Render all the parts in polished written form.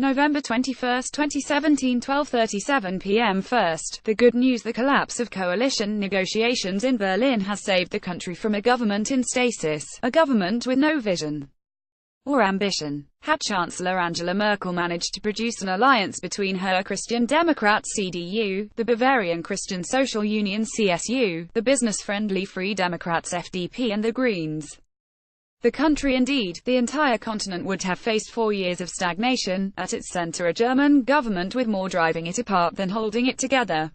November 21, 2017, 12:37 p.m. First, the good news: the collapse of coalition negotiations in Berlin has saved the country from a government in stasis, a government with no vision or ambition. Had Chancellor Angela Merkel managed to produce an alliance between her Christian Democrats CDU, the Bavarian Christian Social Union CSU, the business-friendly Free Democrats FDP and the Greens, the country, indeed, the entire continent, would have faced 4 years of stagnation, at its center a German government with more driving it apart than holding it together.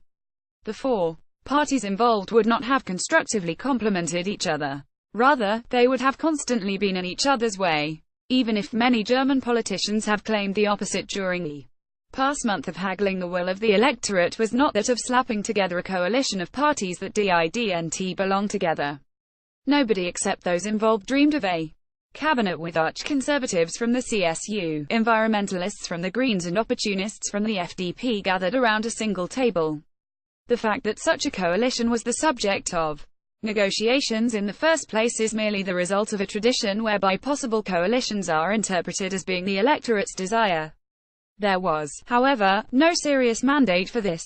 The four parties involved would not have constructively complemented each other. Rather, they would have constantly been in each other's way. Even if many German politicians have claimed the opposite during the past month of haggling, the will of the electorate was not that of slapping together a coalition of parties that didnt belong together. Nobody except those involved dreamed of a cabinet with archconservatives from the CSU, environmentalists from the Greens and opportunists from the FDP gathered around a single table. The fact that such a coalition was the subject of negotiations in the first place is merely the result of a tradition whereby possible coalitions are interpreted as being the electorate's desire. There was, however, no serious mandate for this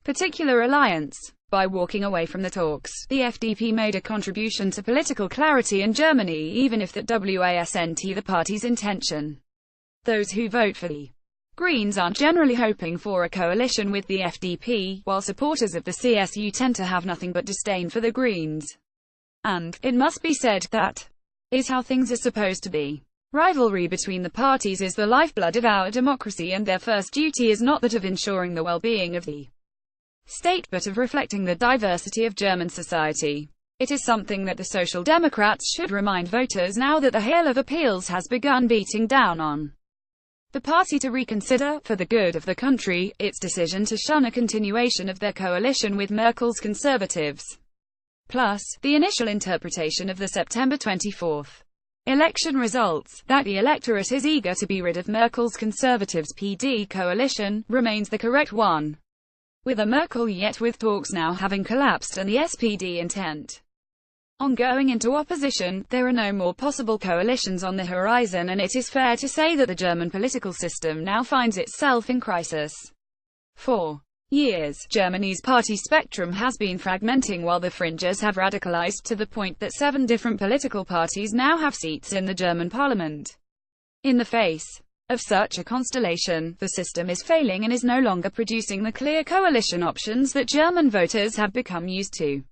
particular alliance. By walking away from the talks, the FDP made a contribution to political clarity in Germany, even if that wasn't the party's intention. Those who vote for the Greens aren't generally hoping for a coalition with the FDP, while supporters of the CSU tend to have nothing but disdain for the Greens. And, it must be said, that is how things are supposed to be. Rivalry between the parties is the lifeblood of our democracy, and their first duty is not that of ensuring the well-being of the state, but of reflecting the diversity of German society. It is something that the Social Democrats should remind voters now that the hail of appeals has begun beating down on the party to reconsider, for the good of the country, its decision to shun a continuation of their coalition with Merkel's Conservatives. Plus, the initial interpretation of the September 24 election results, that the electorate is eager to be rid of Merkel's Conservatives PD coalition, remains the correct one. With a Merkel yet with talks now having collapsed and the SPD intent on going into opposition, there are no more possible coalitions on the horizon, and it is fair to say that the German political system now finds itself in crisis. For years, Germany's party spectrum has been fragmenting while the fringes have radicalized to the point that 7 different political parties now have seats in the German parliament. In the face of such a constellation, the system is failing and is no longer producing the clear coalition options that German voters have become used to.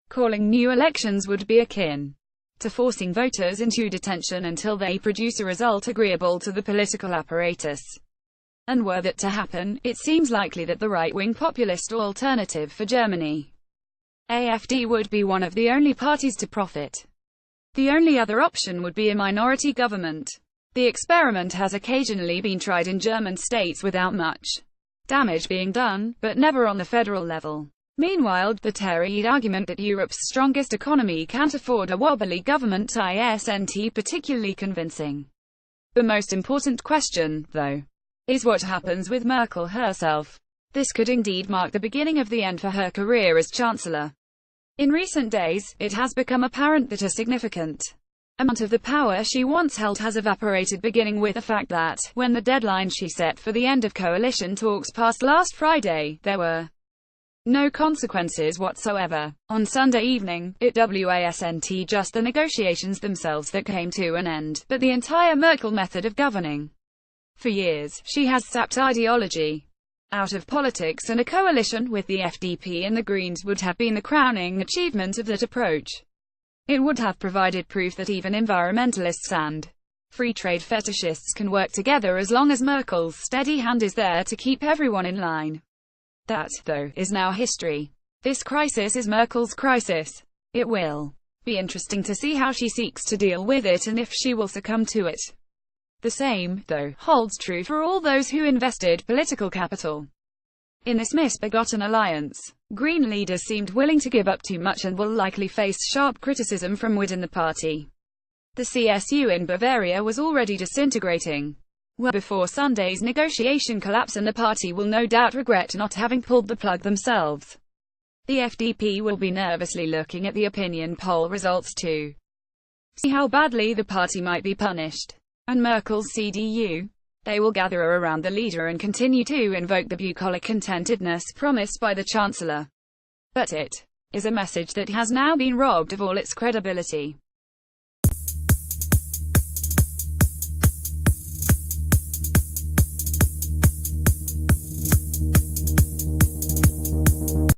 Calling new elections would be akin to forcing voters into detention until they produce a result agreeable to the political apparatus. And were that to happen, it seems likely that the right-wing populist Alternative for Germany, AfD, would be one of the only parties to profit. The only other option would be a minority government. The experiment has occasionally been tried in German states without much damage being done, but never on the federal level. Meanwhile, the terrored argument that Europe's strongest economy can't afford a wobbly government isn't particularly convincing. The most important question, though, is what happens with Merkel herself. This could indeed mark the beginning of the end for her career as Chancellor. In recent days, it has become apparent that a significant amount of the power she once held has evaporated, beginning with the fact that, when the deadline she set for the end of coalition talks passed last Friday, there were no consequences whatsoever. On Sunday evening, it wasn't just the negotiations themselves that came to an end, but the entire Merkel method of governing. For years, she has sapped ideology out of politics, and a coalition with the FDP and the Greens would have been the crowning achievement of that approach. It would have provided proof that even environmentalists and free trade fetishists can work together as long as Merkel's steady hand is there to keep everyone in line. That, though, is now history. This crisis is Merkel's crisis. It will be interesting to see how she seeks to deal with it and if she will succumb to it. The same, though, holds true for all those who invested political capital in this misbegotten alliance. Green leaders seemed willing to give up too much and will likely face sharp criticism from within the party. The CSU in Bavaria was already disintegrating well before Sunday's negotiation collapse, and the party will no doubt regret not having pulled the plug themselves. The FDP will be nervously looking at the opinion poll results to see how badly the party might be punished. And Merkel's CDU They will gather around the leader and continue to invoke the bucolic contentedness promised by the Chancellor. But it is a message that has now been robbed of all its credibility.